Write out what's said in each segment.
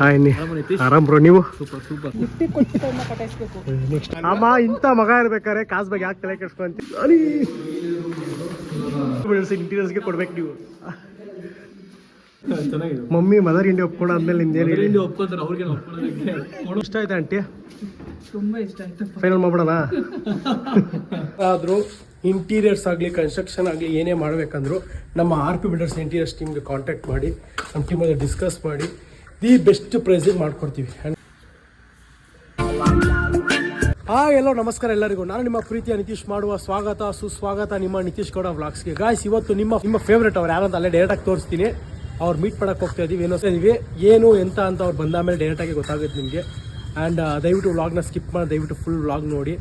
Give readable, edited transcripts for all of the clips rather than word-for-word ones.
Hi ಆರಾಮ್ bro ನೀವು next ಅಮ್ಮ ಇಂಥ ಮಗ ಇರ್ಬೇಕಾರೆ ಕಾಸು ಬಗ್ಗೆ ಯಾಕೆ ತಲೆ ಕೆಡ್ಸ್ಕೊಂತ ಇಂಟೀರಿಯರ್ಸ್ಗೆ ಕೊಡ್ಬೇಕು ನೀವು. ಮಮ್ಮಿ ಮದರ್ ಇಂಡಿಯಾ ಒಪ್ಕೊಂಡು ಆದ್ಮೇಲೆ ಇಷ್ಟ ಆಯ್ತಾ ಆಂಟಿ? ತುಂಬಾ ಇಷ್ಟ ಆಯ್ತು. ಫೈನಲ್ ಮಾಡ್ಬಿಡೋಣ. ಆದರೂ ಇಂಟೀರಿಯರ್ಸ್ ಆಗಲಿ ಕನ್ಸ್ಟ್ರಕ್ಷನ್ ಆಗಲಿ ಏನೇ ಮಾಡಬೇಕಂದ್ರು ನಮ್ಮ RP ಬಿಲ್ಡರ್ಸ್ ಇಂಟೀರಿಯರ್ಸ್ ಟೀಮ್ಗೆ ಕಾಂಟ್ಯಾಕ್ಟ್ ಮಾಡಿ ನಮ್ಮ ಟೀಮಲ್ಲಿ ಡಿಸ್ಕಸ್ ಮಾಡಿ ದಿ ಬೆಸ್ಟ್ ಪ್ರೈಸಿಗೆ ಮಾಡ್ಕೊಡ್ತೀವಿ. ಎಲ್ಲೋ ನಮಸ್ಕಾರ ಎಲ್ಲರಿಗೂ. ನಾನು ನಿಮ್ಮ ಪ್ರೀತಿಯ ನಿತೀಶ್ ಮಾಡುವ ಸ್ವಾಗತ ಸುಸ್ವಾಗತ ನಿಮ್ಮ ನಿತೀಶ್ ಗೌಡ ವ್ಲಾಗ್ಸ್ಗೆ. ಗಾಯ್ಸ್, ಇವತ್ತು ನಿಮ್ಮ ಫೇವ್ರೇಟ್ ಅವ್ರು ಯಾರಂತ ಅಲ್ಲೇ ಡೈರೆಕ್ಟಾಗಿ ತೋರಿಸ್ತೀನಿ. ಅವ್ರು ಮೀಟ್ ಮಾಡಕ್ಕೆ ಹೋಗ್ತಾ ಇದ್ದೀವಿ. ಏನು ಎಂತ ಅಂತ ಅವ್ರು ಬಂದ ಮೇಲೆ ಡೈರೆಕ್ಟಾಗಿ ಗೊತ್ತಾಗುತ್ತೆ ನಿಮಗೆ. ಆ್ಯಂಡ್ ದಯವಿಟ್ಟು ವ್ಲಾಗ್ನ ಸ್ಕಿಪ್ ಮಾಡಿ ದಯವಿಟ್ಟು ಫುಲ್ ವ್ಲಾಗ್ ನೋಡಿ.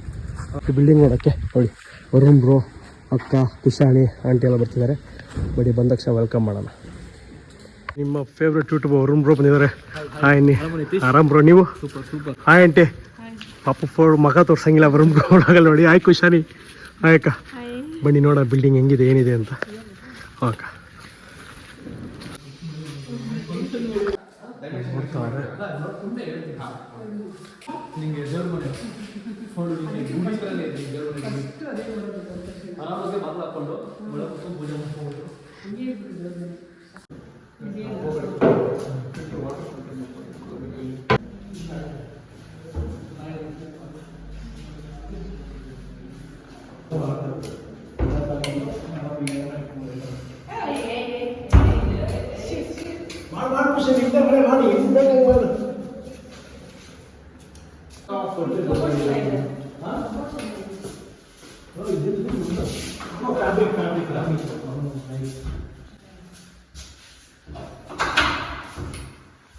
ಬಿಲ್ಡಿಂಗ್ ನೋಡೋಕ್ಕೆ ನೋಡಿ, ವರುಣ್ ಬ್ರೋ, ಅಕ್ಕ, ಕುಶಾಣಿ, ಆಂಟಿ ಎಲ್ಲ ಬರ್ತಿದ್ದಾರೆ. ಬಡಿ ಬಂದ ತಕ್ಷಣ ವೆಲ್ಕಮ್ ಮಾಡೋಣ. ನಿಮ್ಮ ಫೇವ್ರೆಟ್ ಯೂಟ್ಯೂಬ್ ವರುಣ್ ಬ್ರೋ ಬಂದಿದ್ದಾರೆ. ಹಾಯ್ ಆರಾಮ್ ಬ್ರೋ ನೀವು? Hi aunty. ಪಾಪ ಮಗ ತೋರ್ಸಂಗಿಲ್ಲ ವರುಣ್ ಬ್ರೋ ಒಳಗಲ್ಲ ನೋಡಿ. ಹಾಯ್ ಕುಶಾಣಿ. ಹಾಯ್ ಅಕ್ಕ. ಬನ್ನಿ ನೋಡೋಣ ಬಿಲ್ಡಿಂಗ್ ಹೆಂಗಿದೆ ಏನಿದೆ ಅಂತ. ಅಕ್ಕ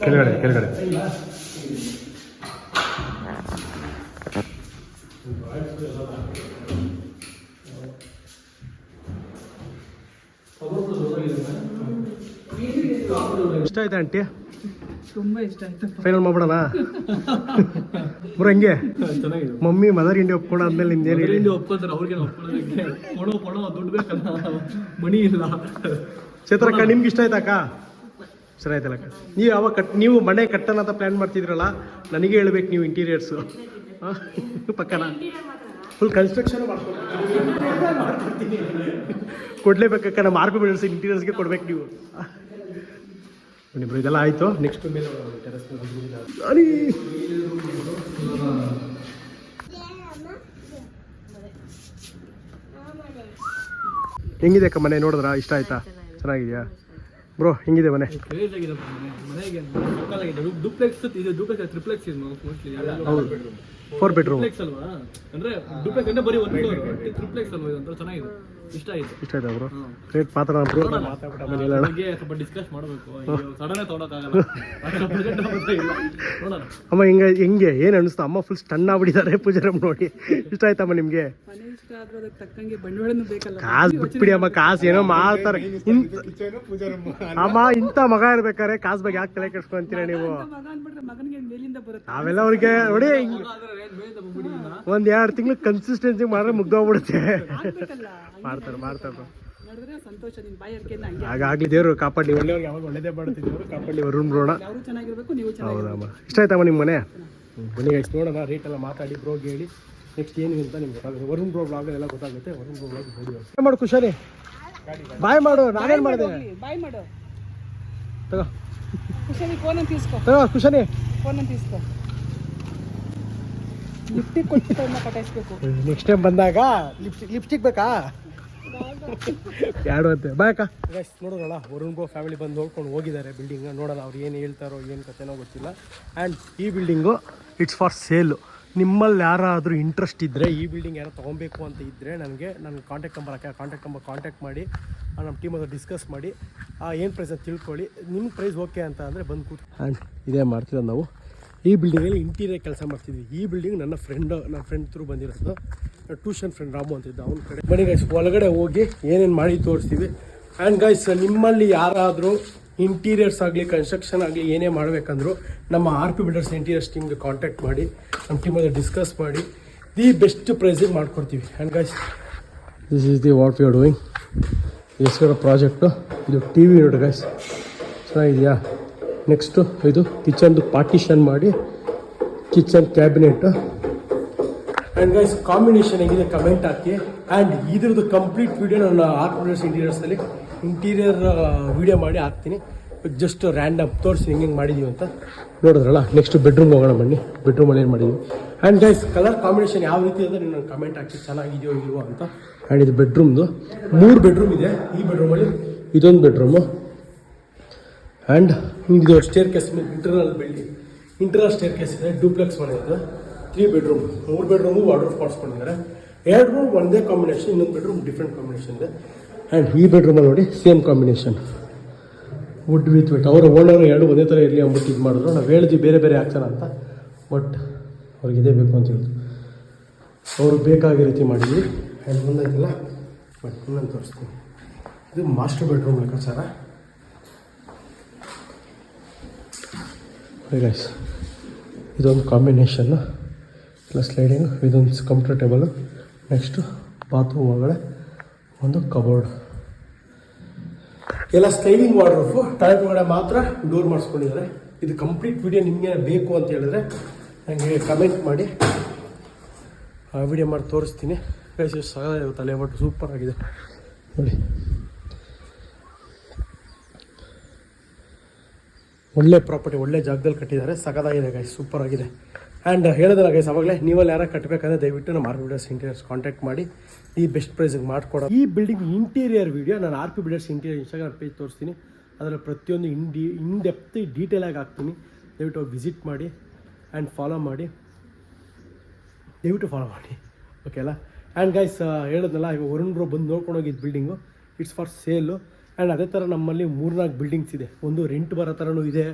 ಕೆಳಗಡೆ ಇಷ್ಟ ಆಯ್ತಾ ಆಂಟಿ? ತುಂಬಾ ಇಷ್ಟ ಆಯ್ತು. ಫೈನಲ್ ಮಾಡ್ಬಿಡೋಣ ಬ್ರೋ. ಹೆಂಗೆ ಮಮ್ಮಿ ಮದರ್ ಇಂಡಿಯಾ ಒಪ್ಕೊಂಡು ಆದ್ಮೇಲೆ ಒಪ್ಕೊಂತಾರೆ. ಅವ್ರಿಗೆ ದುಡ್ಡು ಬೇಕಲ್ಲ, ಮಣಿ ಇಲ್ಲ. ಚೇತರಕ್ಕ ನಿಮ್ಗೆ ಇಷ್ಟ ಆಯ್ತಾ ಅಕ್ಕ? ಸರಿ ಆಯ್ತಲ್ಲ ಅಕ್ಕ. ನೀವು ಮನೆ ಕಟ್ಟೋಣ ಅಂತ ಪ್ಲ್ಯಾನ್ ಮಾಡ್ತಿದ್ರಲ್ಲ, ನನಗೆ ಹೇಳ್ಬೇಕು ನೀವು ಇಂಟೀರಿಯರ್ಸು ಪಕ್ಕನ ಫುಲ್ ಕನ್ಸ್ಟ್ರಕ್ಷನ್ ಮಾಡ್ಕೊಡ್ತೀನಿ. ಕೊಡ್ಲೇಬೇಕಕ್ಕ. ನಮ್ಮ RP ಬಿಲ್ಡರ್ಸ್ ಇಂಟೀರಿಯರ್ಸ್ಗೆ ಕೊಡ್ಬೇಕು ನೀವು. ಬನ್ನಿ ಇದೆಲ್ಲ ಆಯಿತು. ನೆಕ್ಸ್ಟ್ ಮೇಲೆ ಹೆಂಗಿದೆ ಅಕ್ಕ ಮನೆ? ನೋಡಿದ್ರಾ? ಇಷ್ಟ ಆಯ್ತಾ? ಚೆನ್ನಾಗಿದೆಯಾ ಬ್ರೋ? ಹೆಂಗಿದೆ ಮನೆ? ಹೌದು, 4 ಬೆಡ್ರೂಮ್ ಇಷ್ಟ ಆಯ್ತಾ ಬ್ರೋ? ರೇಟ್ ಮಾತಾಡೋಣ ಅಮ್ಮ. ಹೆಂಗೆ ಏನು ಅನಿಸ್ತಾ ಅಮ್ಮ? ಫುಲ್ ಸ್ಟನ್ ಆಗ್ಬಿಟ್ಟಿದ್ದಾರೆ ಪೂಜಾರಮ್ಮ ನೋಡಿ. ಇಷ್ಟ ಆಯ್ತಮ್ಮ ನಿಮ್ಗೆ? ಕಾಸು ಬಿಟ್ಬಿಡಿ ಅಮ್ಮ, ಕಾಸು ಏನೋ ಮಾಡ್ತಾರೆ ಅಮ್ಮ. ಇಂಥ ಮಗ ಇರ್ಬೇಕಾರೆ ಕಾಸು ಬಗ್ಗೆ ಯಾಕೆ ತಲೆ ಕೆಡ್ಸ್ಕೊಂತೀರ ನೀವು? ಅವೆಲ್ಲ ಅವ್ರಿಗೆ ನೋಡಿ, 1-2 ತಿಂಗಳು ಕನ್ಸಿಸ್ಟೆನ್ಸಿ ಮಾಡಿದ್ರೆ ಮುಗ್ದೋಗ್ಬಿಡುತ್ತೆ. ಮಾಡ್ತಾರೆ ಹಾಗಾಗ್ಲಿ. ದೇವ್ರು ಕಾಪಾಡಿ, ಒಳ್ಳೆಯವ್ರಿಗೆ ಯಾವಾಗ ಒಳ್ಳೇದೇ ಮಾಡ್ತಿದ್ದೇವ್ರು ಕಾಪಾಡಿ. ವರುಣ್ ಬ್ರೋಣ. ಹೌದಮ್ಮ. ಇಷ್ಟ ಆಯ್ತಮ್ಮ ನಿಮ್ಮ ಮನೆ? ಬನ್ನಿ ಗೈಸ್ ನೋಡೋಣ. ರೇಟ್ ಎಲ್ಲ ಮಾತಾಡಿ ಬ್ರೋಗೆ ಹೇಳಿ ನೆಕ್ಸ್ಟ್ ಏನಿದೆ ಅಂತ ನಿಮ್ಗೆ ಗೊತ್ತಾಗುತ್ತೆ. ವರುಣ್ ಬ್ರೋ ಬ್ಲಾಗ್ ಎಲ್ಲ ಗೊತ್ತಾಗುತ್ತೆ. ವರುಣ್ ಬ್ರೋ ಬ್ಲಾಗ್ ನೋಡಿ ಮಾಡು. ಖುಷಾರಿ ಬಾಯ್ ಮಾಡು. ನಾನೇನು ಮಾಡಿದೆ? ಬಾಯ್ ಮಾಡು. ತಗೋ ಖುಷಾನಿ ಫೋನ್ ಅಂತ తీసుకో. ತಗೋ ಖುಷಾನಿ ಫೋನ್ ಅಂತ తీసుకో. ಲಿಪ್ಸ್ಟಿಕ್ ಕೊಟ್ಟು ಪಟಾಯಿಸ್ಬೇಕು. ನೆಕ್ಸ್ಟ್ ಟೈಮ್ ಬಂದಾಗ ಲಿಪ್ಸ್ಟಿಕ್ ಬೇಕಾ? ಯಾರು ಅಂತೆ. ಬಾಯ್ ಅಕ್ಕ. ಗೈಸ್ ನೋಡೋಣ, ವರುಣ್ ಬ್ರೋ ಫ್ಯಾಮಿಲಿ ಬಂದು ನೋಡ್ಕೊಂಡು ಹೋಗಿದ್ದಾರೆ ಬಿಲ್ಡಿಂಗ್. ನೋಡೋಣ ಅವ್ರು ಏನು ಹೇಳ್ತಾರೋ ಏನು ಕಥೆನೋ ಗೊತ್ತಿಲ್ಲ. ಆ್ಯಂಡ್ ಈ ಬಿಲ್ಡಿಂಗು ಇಟ್ಸ್ ಫಾರ್ ಸೇಲು. ನಿಮ್ಮಲ್ಲಿ ಯಾರಾದರೂ ಇಂಟ್ರೆಸ್ಟ್ ಇದ್ದರೆ, ಈ ಬಿಲ್ಡಿಂಗ್ ಯಾರೋ ತೊಗೊಬೇಕು ಅಂತ ಇದ್ದರೆ ನನ್ನ ಕಾಂಟ್ಯಾಕ್ಟ್ ನಂಬರ್ ಕಾಂಟ್ಯಾಕ್ಟ್ ಮಾಡಿ ನಮ್ಮ ಟೀಮ್ ಹತ್ರ ಡಿಸ್ಕಸ್ ಮಾಡಿ ಏನು ಪ್ರೈಸ್ ಅಂತ ತಿಳ್ಕೊಳ್ಳಿ. ನಿಮ್ಮ ಪ್ರೈಸ್ ಓಕೆ ಅಂತ ಅಂದರೆ ಬಂದು ಕೂತು. ಆ್ಯಂಡ್ ಇದೇ ಮಾಡ್ತಿರೋದು ನಾವು. ಈ ಬಿಲ್ಡಿಂಗಲ್ಲಿ ಇಂಟೀರಿಯರ್ ಕೆಲಸ ಮಾಡ್ತಿದ್ವಿ. ಈ ಬಿಲ್ಡಿಂಗ್ ನನ್ನ ಫ್ರೆಂಡ್ ಥ್ರೂ ಬಂದಿರೋದು. ಟ್ಯೂಷನ್ ಫ್ರೆಂಡ್ ರಾಮು ಅಂತಿದ್ದ ಅವನ ಕಡೆ. ಬನ್ನಿ ಗೈಸ್ ಒಳಗಡೆ ಹೋಗಿ ಏನೇನು ಮಾಡಿ ತೋರಿಸ್ತೀವಿ. ಆ್ಯಂಡ್ ಗೈಸ್ ನಿಮ್ಮಲ್ಲಿ ಯಾರಾದರೂ ಇಂಟೀರಿಯರ್ಸ್ ಆಗಲಿ ಕನ್ಸ್ಟ್ರಕ್ಷನ್ ಆಗಲಿ ಏನೇ ಮಾಡಬೇಕಂದ್ರು ನಮ್ಮ RP ಬಿಲ್ಡರ್ಸ್ ಇಂಟೀರಿಯರ್ಸ್ ಟೀಮ್ಗೆ ಕಾಂಟ್ಯಾಕ್ಟ್ ಮಾಡಿ ನಮ್ಮ ಟೀಮಲ್ಲಿ ಡಿಸ್ಕಸ್ ಮಾಡಿ ದಿ ಬೆಸ್ಟ್ ಪ್ರೈಸಿಗೆ ಮಾಡ್ಕೊಡ್ತೀವಿ. And guys this is the what we are doing. ಎಸ್ಕರ ಪ್ರಾಜೆಕ್ಟು ಇದು TV ನೋಡಿ ಗೈಸ್, ಚೆನ್ನಾಗಿದೆಯಾ? ನೆಕ್ಸ್ಟು ಇದು ಕಿಚನ್ದು ಪಾರ್ಟಿಷನ್ ಮಾಡಿ kitchen cabinet. And guys combination ಹೇಗಿದೆ ಕಮೆಂಟ್ ಹಾಕಿ. ಆ್ಯಂಡ್ ಇದ್ರದ್ದು ಕಂಪ್ಲೀಟ್ ವೀಡಿಯೋ ನಾನು ಆರ್ಕ್ ಇಂಟೀರಿಯರ್ಸಲ್ಲಿ ಇಂಟೀರಿಯರ್ ವೀಡಿಯೋ ಮಾಡಿ ಹಾಕ್ತೀನಿ. ಜಸ್ಟ್ ರ್ಯಾಂಡಮ್ ತೋರಿಸಿ ಹೆಂಗೆ ಮಾಡಿದೀವಿ ಅಂತ ನೋಡಿದ್ರಲ್ಲ. ನೆಕ್ಸ್ಟ್ ಬೆಡ್ರೂಮ್ ಹೋಗೋಣ ಬನ್ನಿ. ಬೆಡ್ರೂಮಲ್ಲಿ ಏನು ಮಾಡಿದ್ವಿ. ಆ್ಯಂಡ್ ಗೈಸ್ ಕಲರ್ ಕಾಂಬಿನೇಷನ್ ಯಾವ ರೀತಿ ಅಂದರೆ ನೀವು ಕಮೆಂಟ್ ಹಾಕಿ ಚೆನ್ನಾಗಿದೆಯೋ ಇಲ್ವೋ ಅಂತ. ಆ್ಯಂಡ್ ಇದು ಬೆಡ್ರೂಮ್ದು 3 ಬೆಡ್ರೂಮ್ ಇದೆ. ಈ ಬೆಡ್ರೂಮಲ್ಲಿ ಇದೊಂದು ಬೆಡ್ರೂಮು. ಆ್ಯಂಡ್ ಇದು staircase internal staircase ಇದೆ. ಡೂಪ್ಲೆಕ್ಸ್ ಮನೆ ಇದೆ. 3 ಬೆಡ್ರೂಮ್, 3 ಬೆಡ್ರೂಮು ವಾರ್ಡ್ರೋಬ್ ಮಾಡಿಸ್ಕೊಂಡಿದ್ದಾರೆ. 2 ರೂಮ್ ಒಂದೇ ಕಾಂಬಿನೇಷನ್, ಇನ್ನೊಂದು ಬೆಡ್ರೂಮ್ ಡಿಫ್ರೆಂಟ್ ಕಾಂಬಿನೇಷನ್ ಇದೆ. ಆ್ಯಂಡ್ ಈ ಬೆಡ್ರೂಮಲ್ಲಿ ನೋಡಿ same combination wood with wet. ಅವರ ಓನರ್ 2 ಒಂದೇ ಥರ ಇರಲಿ ಅಂದ್ಬಿಟ್ಟು ಇದು ಮಾಡಿದ್ರು. ನಾವು ಹೇಳಿದ್ವಿ ಬೇರೆ ಬೇರೆ ಹಾಕ್ಸೋಣ ಅಂತ, ಬಟ್ ಅವ್ರಿಗೆ ಇದೇ ಬೇಕು ಅಂತ ಹೇಳಿದ್ರು. ಅವ್ರಿಗೆ ಬೇಕಾಗಿರೋ ರೀತಿ ಮಾಡಿದ್ವಿ. ಆ್ಯಂಡ್ ಮುಂದಾಯ್ತಲ್ಲ ಬಟ್ ಇನ್ನೊಂದು ತೋರಿಸ್ತೀನಿ. ಇದು ಮಾಸ್ಟರ್ ಬೆಡ್ರೂಮ್ ಲೆಕ್ಕಾಚಾರ. ಗೈಸ್ ಇದೊಂದು ಕಾಂಬಿನೇಷನ್ನು ಇಲ್ಲ ಸ್ಲೈಡಿಂಗು, ಇದೊಂದು ಕಂಫರ್ಟ್ ಟೇಬಲು. ನೆಕ್ಸ್ಟು ಬಾತ್ರೂಮ್ ಒಳಗಡೆ ಒಂದು ಕಬೋರ್ಡ್, ಎಲ್ಲ ಸ್ಲೈಡಿಂಗ್ ವಾರ್ಡ್ರೋಬು. ಟಾಯ್ಲೆಟ್ ಒಳಗಡೆ ಮಾತ್ರ ಡೋರ್ ಮಾಡಿಸ್ಕೊಂಡಿದ್ದಾರೆ. ಇದು ಕಂಪ್ಲೀಟ್ ವಿಡಿಯೋ ನಿಮಗೆ ಬೇಕು ಅಂತ ಹೇಳಿದ್ರೆ ನನಗೆ ಕಮೆಂಟ್ ಮಾಡಿ, ವಿಡಿಯೋ ಮಾಡಿ ತೋರಿಸ್ತೀನಿ. ಗೈಸ್ ತಲೆ ಬಟ್ಟು ಸೂಪರ್ ಆಗಿದೆ ನೋಡಿ. ಒಳ್ಳೆ ಪ್ರಾಪರ್ಟಿ, ಒಳ್ಳೆ ಜಾಗದಲ್ಲಿ ಕಟ್ಟಿದ್ದಾರೆ. ಸಖತ್ತಾಗಿದೆ ಗೈಸ್, ಸೂಪರ್ ಆಗಿದೆ. ಆ್ಯಂಡ್ ಹೇಳಿದಲ್ಲ ಗೈಸ್ ಅವಾಗಲೇ, ನೀವಲ್ಲಿ ಯಾರು ಕಟ್ಟಬೇಕಂದ್ರೆ ದಯವಿಟ್ಟು ನಮ್ಮ R P builders interiors contact ಮಾಡಿ ಈ ಬೆಸ್ಟ್ ಪ್ರೈಸಿಗೆ ಮಾಡಿಕೊಡೋ. ಈ ಬಿಲ್ಡಿಂಗ್ ಇಂಟೀರಿಯರ್ ವೀಡಿಯೋ ನಾನು R P builders interior Instagram page ತೋರಿಸ್ತೀನಿ. ಅದರಲ್ಲಿ ಪ್ರತಿಯೊಂದು ಇನ್ ಡೆಪ್ತ್ ಡೀಟೇಲಾಗಿ ಹಾಕ್ತೀನಿ. ದಯವಿಟ್ಟು ವಿಸಿಟ್ ಮಾಡಿ ಆ್ಯಂಡ್ ಫಾಲೋ ಮಾಡಿ, ದಯವಿಟ್ಟು ಫಾಲೋ ಮಾಡಿ, ಓಕೆ ಅಲ್ಲ. ಆ್ಯಂಡ್ ಗೈಸ್ ಹೇಳಿದ್ನಲ್ಲ, ಇವಾಗ ವರುಣ್ ಬ್ರೋ ಬಂದು ನೋಡ್ಕೊಂಡು ಹೋಗಿದ್ದು building it's for sale. And ಅದೇ ಥರ ನಮ್ಮಲ್ಲಿ 3-4 ಬಿಲ್ಡಿಂಗ್ಸ್ ಇದೆ. ಒಂದು ರೆಂಟ್ ಬರೋ ಥರನೂ ಇದೆ,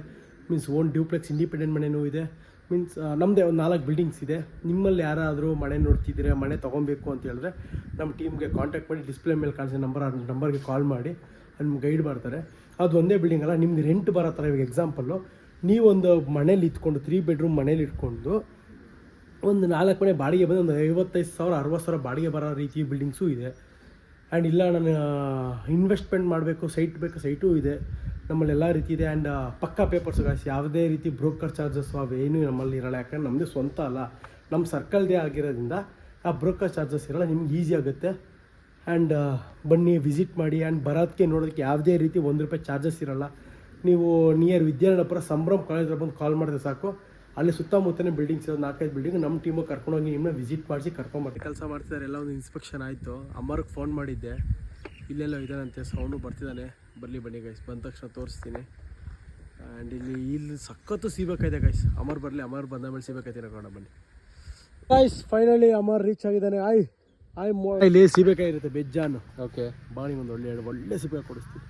ಮೀನ್ಸ್ ಓನ್ ಡ್ಯೂಪ್ಲೆಕ್ಸ್ ಇಂಡಿಪೆಂಡೆಂಟ್ ಮನೆಯೂ ಇದೆ. ಮೀನ್ಸ್ ನಮ್ಮದೇ ಒಂದು 4 ಬಿಲ್ಡಿಂಗ್ಸ್ ಇದೆ. ನಿಮ್ಮಲ್ಲಿ ಯಾರಾದರೂ ಮನೆ ನೋಡ್ತಿದ್ದೀರಾ, ಮನೆ ತೊಗೊಬೇಕು ಅಂತ ಹೇಳಿದ್ರೆ ನಮ್ಮ ಟೀಮ್ಗೆ ಕಾಂಟ್ಯಾಕ್ಟ್ ಮಾಡಿ, ಡಿಸ್ಪ್ಲೇ ಮೇಲೆ ಕಾಣಿಸೋ ನಂಬರ್ಗೆ ಕಾಲ್ ಮಾಡಿ ನಿಮ್ಗೆ ಗೈಡ್ ಮಾಡ್ತಾರೆ. ಅದು ಒಂದೇ ಬಿಲ್ಡಿಂಗ್ ಅಲ್ಲ, ನಿಮ್ಗೆ ರೆಂಟ್ ಬರೋ ಥರ. ಇವಾಗ ಎಕ್ಸಾಂಪಲ್ಲು, ನೀವೊಂದು ಮನೇಲಿ ಇಟ್ಕೊಂಡು 3 ಬೆಡ್ರೂಮ್ ಮನೇಲಿ ಇಟ್ಕೊಂಡು ಒಂದು 4 ಮನೆ ಬಾಡಿಗೆ ಬಂದು ಒಂದು 55,000 60,000 ಬಾಡಿಗೆ ಬರೋ ರೀತಿ ಬಿಲ್ಡಿಂಗ್ಸೂ ಇದೆ. ಆ್ಯಂಡ್ ಇಲ್ಲ ನಾನು ಇನ್ವೆಸ್ಟ್ಮೆಂಟ್ ಮಾಡಬೇಕು, ಸೈಟ್ ಬೇಕು, ಸೈಟೂ ಇದೆ ನಮ್ಮಲ್ಲಿ, ಎಲ್ಲ ರೀತಿ ಇದೆ. ಆ್ಯಂಡ್ ಪಕ್ಕಾ ಪೇಪರ್ಸ್ ಗಾಯ್ಸ್, ಯಾವುದೇ ರೀತಿ ಬ್ರೋಕರ್ ಚಾರ್ಜಸ್ ಅವೇನೂ ನಮ್ಮಲ್ಲಿ ಇರೋಲ್ಲ. ಯಾಕಂದ್ರೆ ನಮ್ಮದೇ ಸ್ವಂತ ಅಲ್ಲ, ನಮ್ಮ ಸರ್ಕಲ್ದೇ ಆಗಿರೋದ್ರಿಂದ ಆ ಬ್ರೋಕರ್ ಚಾರ್ಜಸ್ ಇರೋಲ್ಲ. ನಿಮ್ಗೆ ಈಸಿ ಆಗುತ್ತೆ. ಆ್ಯಂಡ್ ಬನ್ನಿ ವಿಸಿಟ್ ಮಾಡಿ. ಆ್ಯಂಡ್ ಬರೋದಕ್ಕೆ ನೋಡೋದಕ್ಕೆ ಯಾವುದೇ ರೀತಿ ₹1 ಚಾರ್ಜಸ್ ಇರೋಲ್ಲ. ನೀವು ನಿಯರ್ ವಿದ್ಯಾನಗರ ಸಂಭ್ರಮ್ ಕಾಲೇಜ್ ಬಂದು ಕಾಲ್ ಮಾಡಿದ್ರೆ ಸಾಕು. ಅಲ್ಲಿ ಸುತ್ತಮುತ್ತನೇ ಬಿಲ್ಡಿಂಗ್ಸ್ ಇರೋದು 4-5 ಬಿಲ್ಡಿಂಗ್. ನಮ್ಮ ಟೀಮು ಕರ್ಕೊಂಡೋಗಿ ನಿಮ್ಮನ್ನ ವಿಸಿಟ್ ಮಾಡಿಸಿ ಕರ್ಕೊಂಬರ್ತೀವಿ. ಕೆಲಸ ಮಾಡ್ತಿದ್ದಾರೆ. ಎಲ್ಲ ಒಂದು ಇನ್ಸ್ಪೆಕ್ಷನ್ ಆಯಿತು. ಅಮ್ಮವ್ರಿಗೆ ಫೋನ್ ಮಾಡಿದ್ದೆ, ಇಲ್ಲೆಲ್ಲ ಇದ್ದಾನಂತೆ, ಸೌಂಡು ಬರ್ತಿದ್ದಾನೆ. ಬನ್ನಿ ಗೈಸ್, ಬಂದ ತಕ್ಷಣ ತೋರಿಸ್ತೀನಿ. ಆ್ಯಂಡ್ ಇಲ್ಲಿ ಸಖತ್ತು ಸಿಗಬೇಕಾಗಿದೆ ಗೈಸ್. ಅಮರ್ ಬರಲಿ, ಅಮರ್ ಬಂದ ಮೇಲೆ ಸಿಗಬೇಕೈತೆ ನೋಡೋಣ. ಬನ್ನಿ ಗೈಸ್, ಫೈನಲಿ ಅಮರ್ ರೀಚ್ ಆಗಿದ್ದಾನೆ. ಇಲ್ಲಿ ಸಿಗಬೇಕಾಗಿರುತ್ತೆ ಬೆಜ್ಜಾನು. ಓಕೆ ಬಾಣಿ ಒಂದು ಒಳ್ಳೆ ಸಿಗಬೇಕು ಕೊಡಿಸ್ತೀವಿ.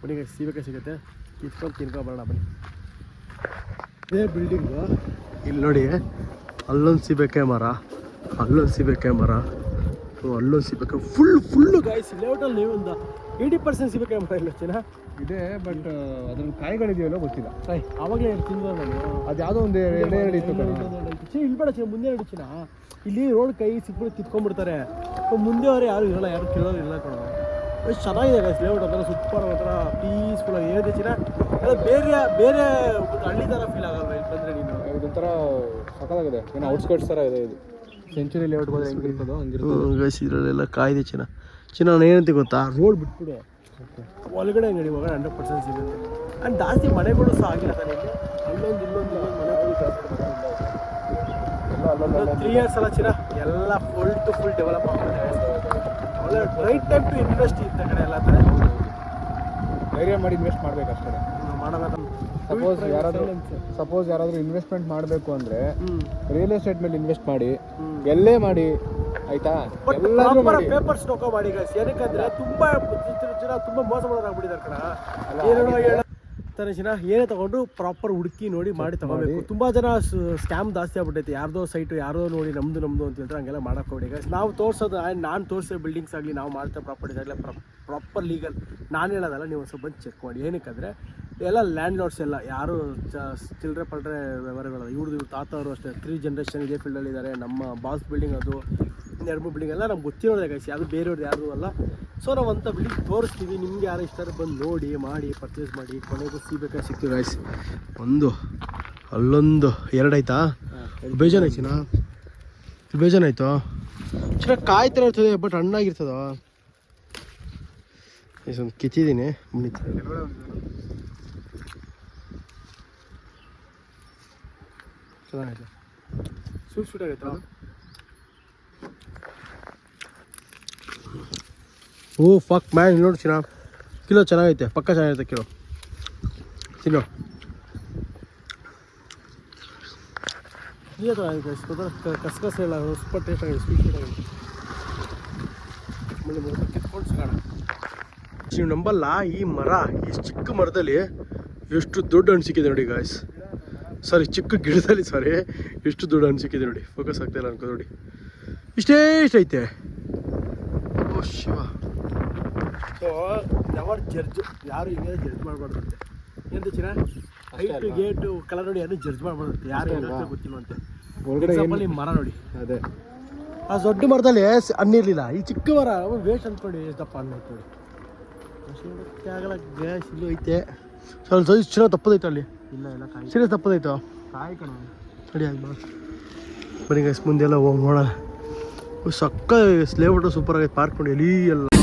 ಬನ್ನಿ ಗೈಸ್, ಸಿಗುತ್ತೆ, ಕಿತ್ಕೊಂಡು ತಿನ್ಕೊಂಬರೋಣ ಬನ್ನಿ. ಇದೇ ಬಿಲ್ಡಿಂಗು ಇಲ್ಲಿ ನೋಡಿ, ಅಲ್ಲೊಂದು ಸಿಗಬೇಕಾಯ ಮರ, ಅಲ್ಲೊಂದು ಸಿಗಬೇಕಾಯ ಮರ, ಅಲ್ಲೊಂದು ಸಿಗಬೇಕು. ಫುಲ್ಲು ಗಾಯ್ಸ್ ಲೇಔಟಲ್ಲಿ ಒಂದು 80% ಸಿಗಬೇಕಾಯ ಮರ ಇಲ್ಲ ಚಿನ್ನ ಇದೆ. ಬಟ್ ಅದ್ರಲ್ಲಿ ಕಾಯಿಗಳಿದೆಯಲ್ಲ ಗೊತ್ತಿಲ್ಲ. ಅವಾಗಲೇ ತಿಂದ ನಾನು. ಅದು ಯಾವುದೋ ಒಂದು 2 ಇತ್ತು ಇಲ್ಲಿ ಬೇಡ ಚಿನ್ನ, ಮುಂದೆ ಚಿನ್ನ. ಇಲ್ಲಿ ರೋಡ್ ಕೈ ಸಿಕ್ಬಿಟ್ಟು ಕಿತ್ಕೊಂಡ್ಬಿಡ್ತಾರೆ. ಮುಂದೆ ಅವ್ರು ಯಾರು ಇರಲ್ಲ, ಯಾರು ಕೇಳೋರು ಇಲ್ಲ ಕಣ. ಎಷ್ಟು ಚೆನ್ನಾಗಿದೆ ಗೈಸ್ ಲೇಔಟ್. ಒಂಥರ ಸೂಪರ್, ಒಂಥರ ಪೀಸ್ಫುಲ್ಲಾಗಿ ಏನಿದೆ ಚಿನ್ನ. ಅದು ಬೇರೆ ಹಳ್ಳಿ ಥರ ಫೀಲ್ ಆಗಲ್ಲ ಇಲ್ಲಿ ಬಂದರೆ. ನೀನು ಇದೊಂಥರ ಸಕ್ಕತ್ತಾಗಿದೆ, ಏನೋ ಔಟ್ಸ್ಕರ್ಟ್ಸ್ ಥರ ಇದೆ. ಇದು ಸೆಂಚುರಿ ಲೇಔಟ್ ಹೋದ್ರೆ ಹೆಂಗಿರ್ತದೋ ಹಂಗಿರ್ತದೆ ಗೈಸ್. ಇದರಲ್ಲೆಲ್ಲ ಕಾಯ್ದೆ ಚಿನ್ನ ನಾನು ಏನಂತ ಗೊತ್ತಾ, ರೋಡ್ ಬಿಟ್ಬಿಡು, ಒಳಗಡೆ ಅಂಗಡಿ ಹೋಗೋಣ 100% ಸಿಗುತ್ತೆ. ಆ್ಯಂಡ್ ಜಾಸ್ತಿ ಮನೆಗಳು ಸಹ ಆಗಿಲ್ಲ ತಾನೆ ಇಲ್ಲಿ. ಇಲ್ಲೊಂದು ಮನೆಗಳು ಜಾಸ್ತಿ 3 ಇಯರ್ಸ್ ಅಲ್ಲ ಚಿನ್ನ, ಎಲ್ಲ ಫುಲ್ ಟು ಫುಲ್ ಡೆವಲಪ್ ಆಗ್ತದೆ. ಒಳ್ಳೆ ರೈಟ್ ಟೈಮ್ ಟು ಇನ್ವೆಸ್ಟ್ ಇದ್ದ ಕಡೆ ಎಲ್ಲ ಥರ ಧೈರ್ಯ ಮಾಡಿ ಇನ್ವೆಸ್ಟ್ ಮಾಡಬೇಕು ಅಷ್ಟೇ. ಮಾಡೋದು ಸಪೋಸ್ ಯಾರಾದರೂ ಇನ್ವೆಸ್ಟ್ಮೆಂಟ್ ಮಾಡಬೇಕು ಅಂದರೆ ರಿಯಲ್ ಎಸ್ಟೇಟ್ ಮೇಲೆ ಇನ್ವೆಸ್ಟ್ ಮಾಡಿ, ಎಲ್ಲೇ ಮಾಡಿ ಆಯ್ತಾ. ಎಲ್ಲರೂ ಮಾಡಿ ಪೇಪರ್ಸ್ ನೋಕೋ ಮಾಡಿ ಗೈಸ್. ಏನಕ್ಕಂದ್ರೆ ತುಂಬಾ ಮೋಸ ಮಾಡೋರಾಗ್ಬಿಟ್ಟಿದ್ದಾರೆ ಕಣ. ತಾನೆ ಚಿನ್ನ, ಏನೇ ತಗೊಂಡು ಪ್ರಾಪರ್ ಹುಡುಕಿ ನೋಡಿ ಮಾಡಿ ತಗೋಬೇಕು. ತುಂಬಾ ಜನ ಸ್ಕ್ಯಾಮ್ ಜಾಸ್ತಿ ಆಗ್ಬಿಟ್ಟೈತೆ. ಯಾರ್ದೋ ಸೈಟು ಯಾರೋ ನೋಡಿ ನಮ್ದು ಅಂತ ಹೇಳ್ತಾರೆ. ಹಂಗೆಲ್ಲ ಮಾಡಕ್ಕೆ ಹೋಗಿ ಗೈಸ್. ನಾವು ತೋರಿಸೋದು, ನಾನು ತೋರಿಸೋ ಬಿಲ್ಡಿಂಗ್ಸ್ ಆಗಲಿ, ನಾವು ಮಾಡ್ತಾ ಪ್ರಾಪರ್ಟೀಸ್ ಆಗಲಿ ಪ್ರಾಪರ್ ಲೀಗಲ್. ನಾನು ಹೇಳೋದಲ್ಲ, ನೀವು ಒಂದು ಸ್ವಲ್ಪ ಬಂದು ಚೆಕ್ ಮಾಡಿ. ಏನಕ್ಕಂದರೆ ಎಲ್ಲ ಲ್ಯಾಂಡ್ ಲಾರ್ಡ್ಸ್ ಎಲ್ಲ ಯಾರು ಚಿಲ್ಲರೆ ವ್ಯವಹಾರಗಳು. ಇವ್ರ ತಾತ ಅವರು ಅಷ್ಟೇ 3 ಜನರೇಷನ್ ಇದೇ ಫೀಲ್ಡಲ್ಲಿದ್ದಾರೆ. ನಮ್ಮ ಬಾಸ್ ಬಿಲ್ಡಿಂಗ್ ಅದು 2-3 ಬಿಲ್ಡಿಂಗ್ ಎಲ್ಲ ನಮ್ಗೆ ಗೊತ್ತಿರೋದೇ ಗೈಸ್, ಯಾವುದು ಬೇರೆಯವ್ರದ್ದು ಯಾರು ಅಲ್ಲ. ಸೊ ನಾವು ಅಂಥ ಬಿಲ್ಡಿಂಗ್ ತೋರಿಸ್ತೀವಿ, ನಿಮ್ಗೆ ಯಾರು ಇಷ್ಟ ಬಂದು ನೋಡಿ ಮಾಡಿ ಪರ್ಚೇಸ್ ಮಾಡಿ. ಕೊನೆಗೂ ಸಿಗ್ಬೇಕಾದ್ರೆ ಸಿಕ್ತೀವಿ ಗೈಸ್. ಒಂದು ಅಲ್ಲೊಂದು 2 ಆಯ್ತಾ? ಬೇಜಾನಾಯ್ತಿನಾ? ಬೇಜಾನಾಯ್ತು. ಚೆನ್ನಾಗಿ ಕಾಯಿ ಥರ ಇರ್ತದೆ ಬಟ್ ಹಣ್ಣಾಗಿರ್ತದ. ಒಂದು ಕಿತ್ತಿದ್ದೀನಿ ಚೆನ್ನಾಗೈತೆ, ಸ್ವೀಟ್ ಆಗೈತೆ. ಓ ಫಕ್ ಮ್ಯಾನ್, ನೋಡಿ ಚಿನ್ನ ಕಿಲೋ ಚೆನ್ನಾಗೈತೆ, ಪಕ್ಕ ಚೆನ್ನಾಗೈತೆ ಕಿಲೋ. ತಿನ್ನೋ ಕಸ್ಕಸ್ ಎಲ್ಲ ಸೂಪರ್ ಟೇಸ್ಟ್ ಆಗಿದೆ, ಸ್ವೀಟ್ ಆಗಿದೆ. ಕಿತ್ಕೊಂಡು ಸಿಗೋಣ. ನೀವು ನಂಬಲ್ಲ, ಈ ಮರ, ಈ ಚಿಕ್ಕ ಮರದಲ್ಲಿ ಎಷ್ಟು ದೊಡ್ಡ ಹಣ್ಣು ಸಿಕ್ಕಿದೆ ನೋಡಿ ಗಾಯ್ಸ್. ಸಾರಿ, ಚಿಕ್ಕ ಗಿಡದಲ್ಲಿ ಸಾರಿ ಎಷ್ಟು ದೊಡ್ಡ ಹಣ್ಣು ಸಿಕ್ಕಿದೆ ನೋಡಿ. ಫೋಕಸ್ ಆಗ್ತಾಯಿಲ್ಲ ಅನ್ಕೋ ನೋಡಿ, ಇಷ್ಟೇ ಐತೆ. ಓ ಶಿವ. ಸೊ ನೆವರ್ ಜಡ್ಜ್, ಯಾರು ಹಿಂಗೆ ಜಡ್ಜ್ ಮಾಡಬಾರ್ದಂತೆ. ಎಂತ ಚಿನ್ನ ಹೈಟು ಗೇಟು ಕಲರ್ ನೋಡಿ ಯಾರು ಜಡ್ಜ್ ಮಾಡಬಾರ್ದಂತೆ, ಯಾರು ಏನಂತ ಗೊತ್ತಿಲ್ಲ ಅಂತೆ. ಎಕ್ಸಾಂಪಲ್ ಈ ಮರ ನೋಡಿ, ಅದೇ ಆ ದೊಡ್ಡ ಮರದಲ್ಲಿ ಹಣ್ಣಿರಲಿಲ್ಲ, ಈ ಚಿಕ್ಕ ಮರ ವೇಸ್ಟ್ ಅಂದ್ಕೊಂಡು ಎಷ್ಟಪ್ಪ ಹಣ್ಣು ಐತೆ ನೋಡಿ. ಆಗಲ್ಲ ಗ್ಯಾಸ್ ಇಲ್ಲೂ ಐತೆ. ಸ್ವಲ್ಪ ಸೈಜ್ ಚೆನ್ನಾಗಿ ತಪ್ಪದೈತೆ ಅಲ್ಲಿ. ಇಲ್ಲ ಇಲ್ಲ ಕಾಯಿ ಸೀರಿಯಸ್ ತಪ್ಪದೈತೋ ಕಾಯಿ ಕಣ. ಸರಿ ಆಯ್ತು ಬನ್ನಿ ಗೈಸ್, ಮುಂದೆಲ್ಲ ಹೋಗಿ ನೋಡೋಣ. ಸಕ್ಕ ಸ್ಲೇಔಟು ಸೂಪರ್ ಆಗೈತೆ. ಪಾರ್ಕ್ ನೋಡಿ ಎಲ್ಲಿ ಎಲ್ಲ